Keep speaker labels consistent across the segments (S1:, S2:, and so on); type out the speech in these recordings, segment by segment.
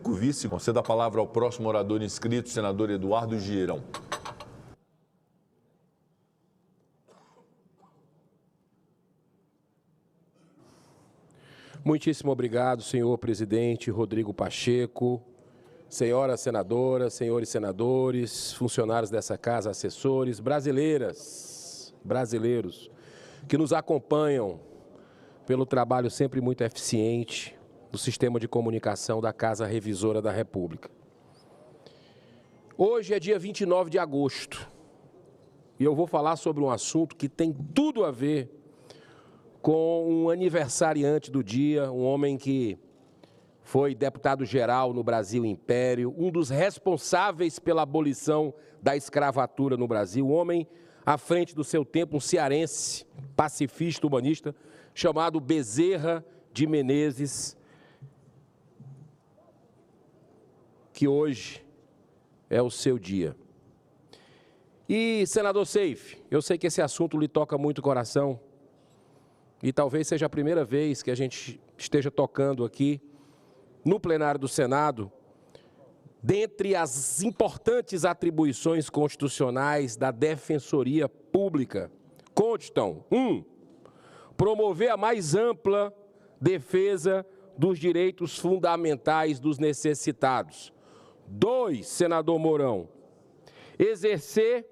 S1: único vice. Conceda a palavra ao próximo orador inscrito, senador Eduardo Girão.
S2: Muitíssimo obrigado, senhor presidente Rodrigo Pacheco, senhoras senadoras, senhores senadores, funcionários dessa casa, assessores, brasileiros que nos acompanham pelo trabalho sempre muito eficiente do sistema de comunicação da Casa Revisora da República. Hoje é dia 29 de agosto e eu vou falar sobre um assunto que tem tudo a ver com um aniversariante do dia, um homem que foi deputado-geral no Brasil Império, um dos responsáveis pela abolição da escravatura no Brasil, um homem à frente do seu tempo, um cearense, pacifista, humanista, chamado Bezerra de Menezes, que hoje é o seu dia. E, senador Seif, eu sei que esse assunto lhe toca muito o coração, e talvez seja a primeira vez que a gente esteja tocando aqui, no plenário do Senado, dentre as importantes atribuições constitucionais da Defensoria Pública, constam: 1. Promover a mais ampla defesa dos direitos fundamentais dos necessitados. 2, senador Mourão, exercer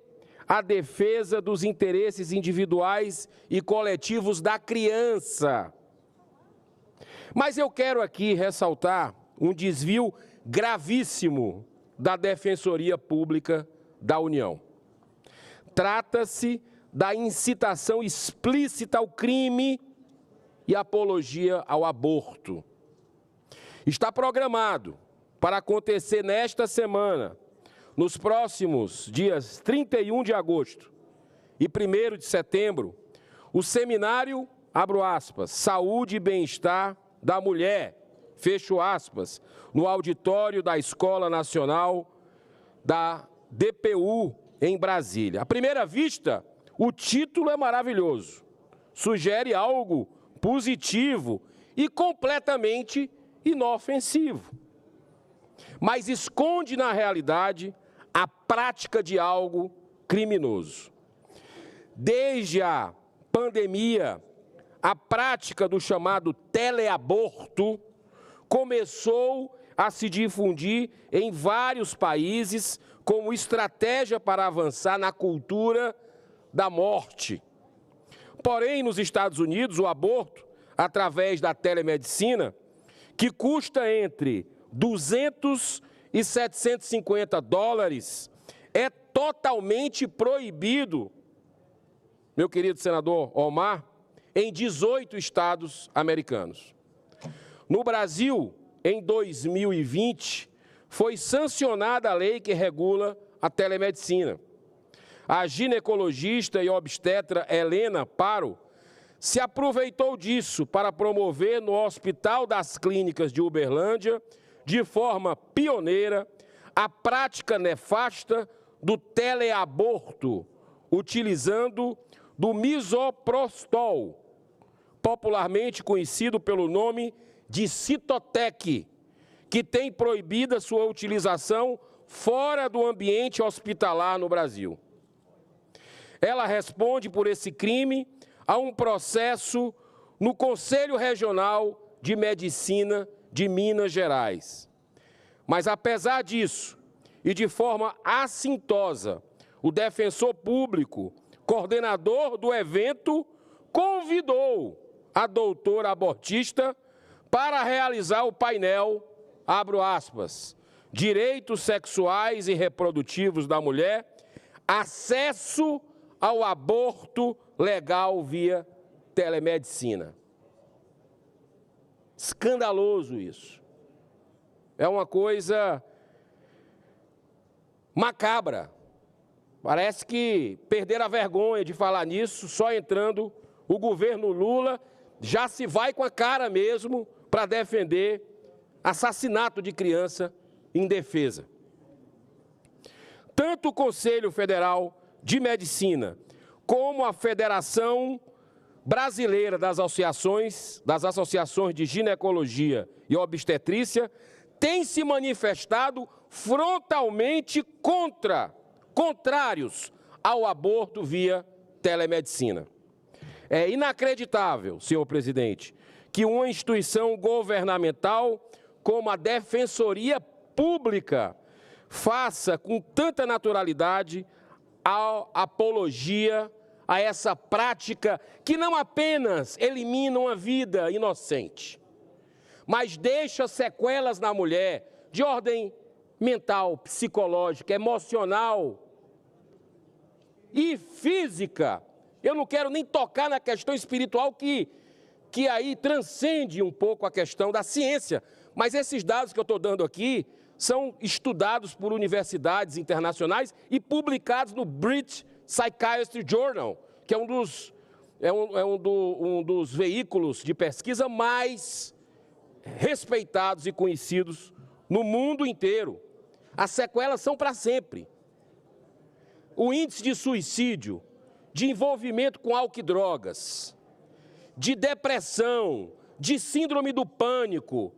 S2: a defesa dos interesses individuais e coletivos da criança. Mas eu quero aqui ressaltar um desvio gravíssimo da Defensoria Pública da União. Trata-se da incitação explícita ao crime e apologia ao aborto. Está programado para acontecer nesta semana, nos próximos dias 31 de agosto e 1º de setembro, o seminário, abro aspas, Saúde e Bem-Estar da Mulher, fecho aspas, no auditório da Escola Nacional da DPU, em Brasília. À primeira vista, o título é maravilhoso, sugere algo positivo e completamente inofensivo, mas esconde na realidade a prática de algo criminoso. Desde a pandemia, a prática do chamado teleaborto começou a se difundir em vários países como estratégia para avançar na cultura da morte. Porém, nos Estados Unidos, o aborto, através da telemedicina, que custa entre 200 e 750 dólares, é totalmente proibido, meu querido senador Omar, em 18 estados americanos. No Brasil, em 2020, foi sancionada a lei que regula a telemedicina. A ginecologista e obstetra Helena Paro se aproveitou disso para promover no Hospital das Clínicas de Uberlândia, de forma pioneira, a prática nefasta do teleaborto, utilizando do misoprostol, popularmente conhecido pelo nome de Citotec, que tem proibida sua utilização fora do ambiente hospitalar no Brasil. Ela responde por esse crime a um processo no Conselho Regional de Medicina de Minas Gerais. Mas, apesar disso, e de forma assintosa, o defensor público, coordenador do evento, convidou a doutora abortista para realizar o painel, abro aspas, Direitos Sexuais e Reprodutivos da Mulher, acesso ao aborto legal via telemedicina. Escandaloso isso. É uma coisa macabra. Parece que perderam a vergonha de falar nisso, só entrando o governo Lula já se vai com a cara mesmo para defender assassinato de criança indefesa. Tanto o Conselho Federal de Medicina como a Federação Brasileira das Associações de Ginecologia e Obstetrícia têm se manifestado frontalmente contrários ao aborto via telemedicina. É inacreditável, senhor presidente, que uma instituição governamental como a Defensoria Pública faça com tanta naturalidade a apologia a essa prática que não apenas elimina uma vida inocente, mas deixa sequelas na mulher de ordem mental, psicológica, emocional e física. Eu não quero nem tocar na questão espiritual que aí transcende um pouco a questão da ciência, mas esses dados que eu estou dando aqui são estudados por universidades internacionais e publicados no British Psychiatry Journal, que é um dos veículos de pesquisa mais respeitados e conhecidos no mundo inteiro. As sequelas são para sempre. O índice de suicídio, de envolvimento com álcool e drogas, de depressão, de síndrome do pânico,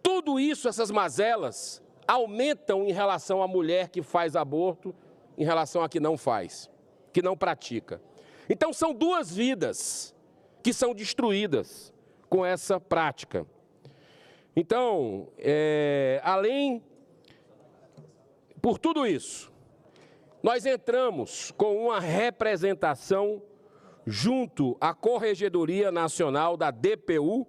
S2: tudo isso, essas mazelas, aumentam em relação à mulher que faz aborto, em relação a que não faz, que não pratica. Então, são duas vidas que são destruídas com essa prática. Então, por tudo isso, nós entramos com uma representação junto à Corregedoria Nacional da DPU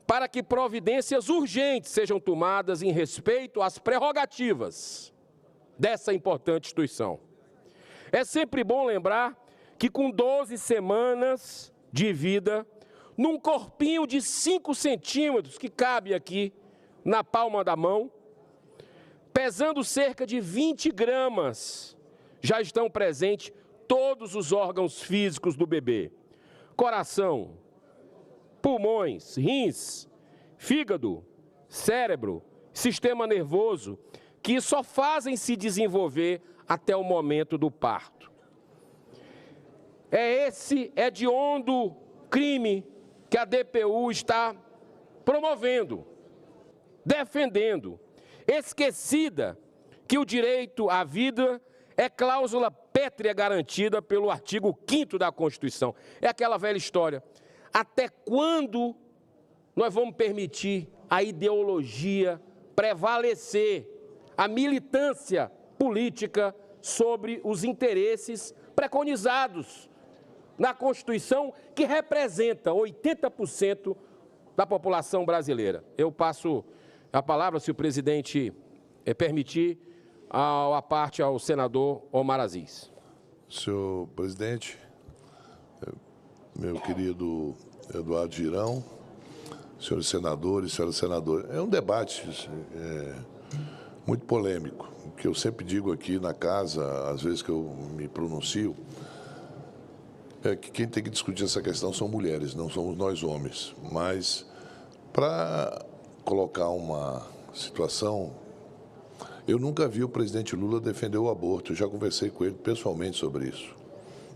S2: para que providências urgentes sejam tomadas em respeito às prerrogativas dessa importante instituição. É sempre bom lembrar que com 12 semanas de vida, num corpinho de 5 centímetros, que cabe aqui na palma da mão, pesando cerca de 20 gramas, já estão presentes todos os órgãos físicos do bebê. Coração, pulmões, rins, fígado, cérebro, sistema nervoso, que só fazem se desenvolver até o momento do parto. É hediondo crime que a DPU está promovendo, defendendo, esquecida que o direito à vida é cláusula pétrea garantida pelo artigo 5º da Constituição. É aquela velha história. Até quando nós vamos permitir a ideologia prevalecer, a militância política sobre os interesses preconizados na Constituição, que representa 80% da população brasileira? Eu passo a palavra, se o presidente permitir, a parte ao senador Omar Aziz.
S3: Senhor presidente, meu querido Eduardo Girão, senhores senadores, senhoras senadoras, é um debate muito polêmico, que eu sempre digo aqui na casa, às vezes que eu me pronuncio, é que quem tem que discutir essa questão são mulheres, não somos nós homens. Mas, para colocar uma situação, eu nunca vi o presidente Lula defender o aborto. Eu já conversei com ele pessoalmente sobre isso,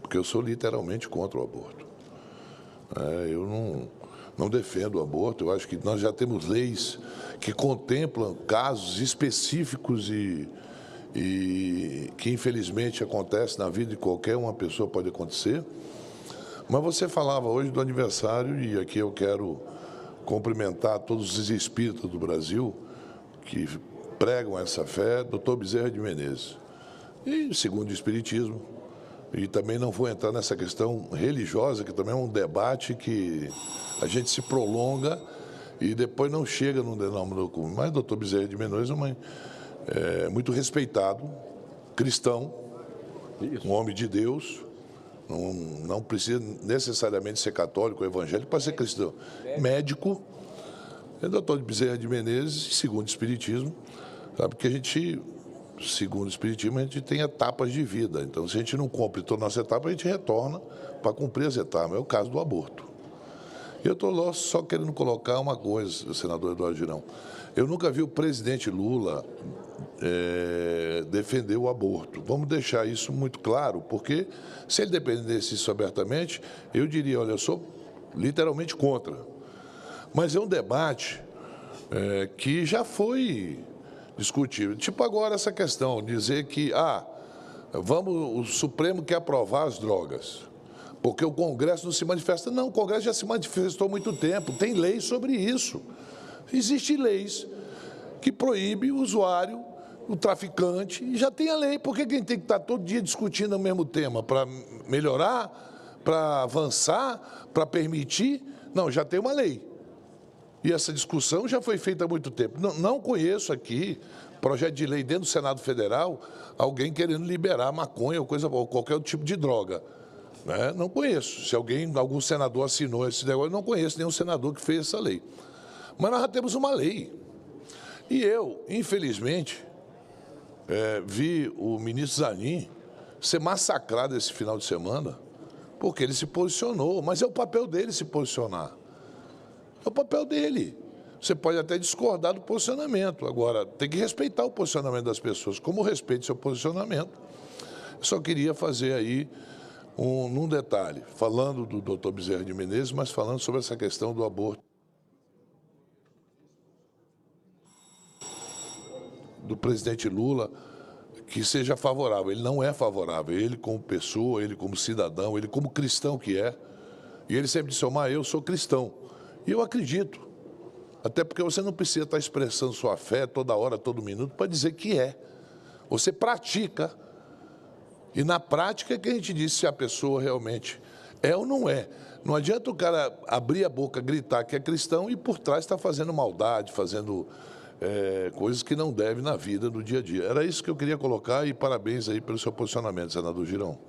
S3: porque eu sou literalmente contra o aborto. Eu não defendo o aborto. Eu acho que nós já temos leis que contemplam casos específicos e que, infelizmente, acontece na vida de qualquer uma pessoa, pode acontecer. Mas você falava hoje do aniversário, e aqui eu quero cumprimentar todos os espíritas do Brasil que pregam essa fé, Dr. Bezerra de Menezes. E segundo o Espiritismo, e também não vou entrar nessa questão religiosa, que também é um debate que a gente se prolonga e depois não chega num denominador comum. Mas Dr. Bezerra de Menezes é muito respeitado, cristão, um homem de Deus. Não precisa necessariamente ser católico ou evangélico para ser cristão. Médico, doutor Bezerra de Menezes, segundo o Espiritismo, sabe que a gente, segundo o Espiritismo, a gente tem etapas de vida. Então, se a gente não cumpre toda a nossa etapa, a gente retorna para cumprir as etapas. É o caso do aborto. E eu estou só querendo colocar uma coisa, senador Eduardo Girão. Eu nunca vi o presidente Lula defender o aborto. Vamos deixar isso muito claro, porque se ele defendesse isso abertamente, eu diria, olha, eu sou literalmente contra. Mas é um debate que já foi discutido. Tipo agora essa questão, dizer que o Supremo quer aprovar as drogas, porque o Congresso não se manifesta. Não, o Congresso já se manifestou há muito tempo, tem lei sobre isso. Existem leis que proíbem o usuário, o traficante, e já tem a lei. Por que quem tem que estar todo dia discutindo o mesmo tema? Para melhorar, para avançar, para permitir? Não, já tem uma lei. E essa discussão já foi feita há muito tempo. Não conheço aqui, projeto de lei dentro do Senado Federal, alguém querendo liberar maconha ou qualquer outro tipo de droga. Né? Não conheço. Se algum senador assinou esse negócio, não conheço nenhum senador que fez essa lei. Mas nós já temos uma lei. E eu, infelizmente, vi o ministro Zanin ser massacrado esse final de semana porque ele se posicionou. Mas é o papel dele se posicionar. É o papel dele. Você pode até discordar do posicionamento. Agora, tem que respeitar o posicionamento das pessoas. Como respeito seu posicionamento, eu só queria fazer aí num detalhe, falando do doutor Bezerra de Menezes, mas falando sobre essa questão do aborto. Do presidente Lula, que seja favorável. Ele não é favorável. Ele como pessoa, ele como cidadão, ele como cristão que é. E ele sempre disse, Omar, eu sou cristão. E eu acredito. Até porque você não precisa estar expressando sua fé toda hora, todo minuto, para dizer que é. Você pratica. E na prática é que a gente diz se a pessoa realmente é ou não é. Não adianta o cara abrir a boca, gritar que é cristão e por trás está fazendo maldade, fazendo coisas que não deve na vida, no dia a dia. Era isso que eu queria colocar e parabéns aí pelo seu posicionamento, senador Girão.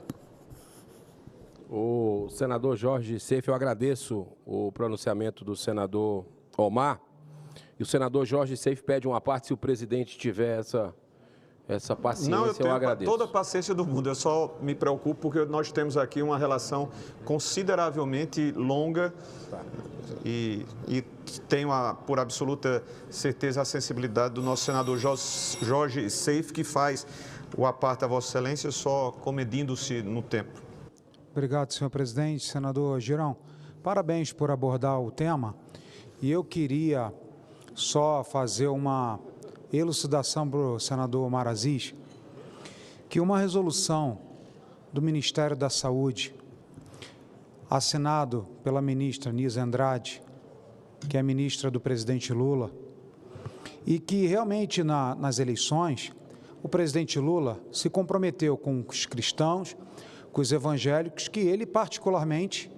S2: O senador Jorge Seif, eu agradeço o pronunciamento do senador Omar. E o senador Jorge Seif pede uma parte, se o presidente tiver essa paciência,
S4: não, eu tenho
S2: agradeço.
S4: Toda a paciência do mundo, eu só me preocupo porque nós temos aqui uma relação consideravelmente longa e tenho por absoluta certeza a sensibilidade do nosso senador Jorge Seif, que faz o à parte a Vossa Excelência, só comedindo-se no tempo.
S5: Obrigado, senhor presidente. Senador Girão, parabéns por abordar o tema. E eu queria só fazer uma elucidação para o senador Omar Aziz, que uma resolução do Ministério da Saúde, assinado pela ministra Nízia Andrade, que é ministra do presidente Lula, e que realmente nas eleições o presidente Lula se comprometeu com os cristãos, com os evangélicos, que ele particularmente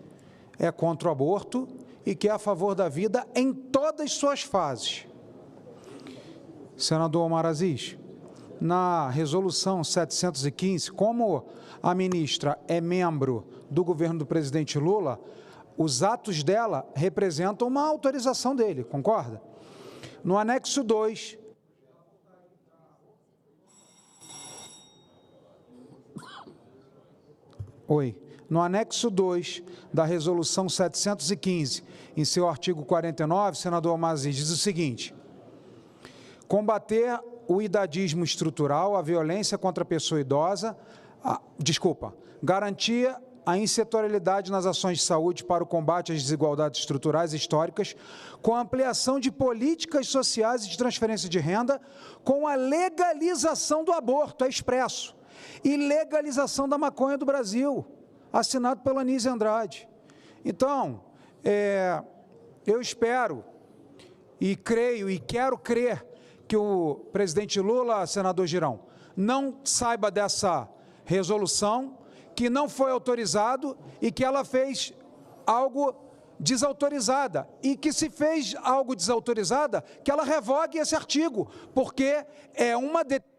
S5: é contra o aborto e que é a favor da vida em todas as suas fases. Senador Omar Aziz, na resolução 715, como a ministra é membro do governo do presidente Lula, os atos dela representam uma autorização dele, concorda? No anexo 2, no anexo 2 da resolução 715, em seu artigo 49, senador Omar Aziz, diz o seguinte: combater o idadismo estrutural, a violência contra a pessoa idosa, garantir a insetorialidade nas ações de saúde para o combate às desigualdades estruturais e históricas, com a ampliação de políticas sociais e de transferência de renda, com a legalização do aborto, é expresso, e legalização da maconha do Brasil, assinado pela Nízia Andrade. Então, eu espero e creio e quero crer que o presidente Lula, senador Girão, não saiba dessa resolução, que não foi autorizado e que ela fez algo desautorizada. E que se fez algo desautorizada, que ela revogue esse artigo, porque é uma determinação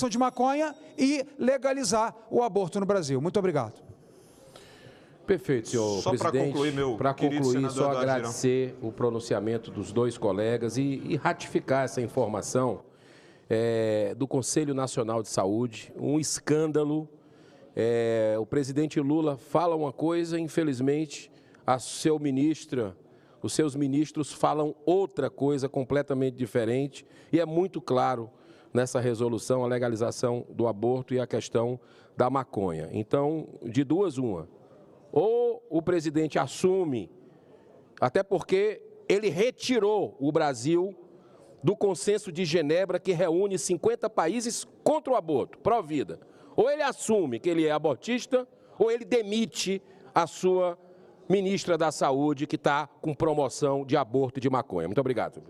S5: de maconha e legalizar o aborto no Brasil. Muito obrigado.
S2: Perfeito, senhor
S4: só
S2: presidente.
S4: Para concluir,
S2: só agradecer o pronunciamento dos dois colegas e ratificar essa informação do Conselho Nacional de Saúde, um escândalo. O presidente Lula fala uma coisa, infelizmente, os seus ministros falam outra coisa completamente diferente, e é muito claro nessa resolução a legalização do aborto e a questão da maconha. Então, de duas, uma. Ou o presidente assume, até porque ele retirou o Brasil do Consenso de Genebra, que reúne 50 países contra o aborto, pró-vida. Ou ele assume que ele é abortista, ou ele demite a sua ministra da Saúde, que está com promoção de aborto e de maconha. Muito obrigado.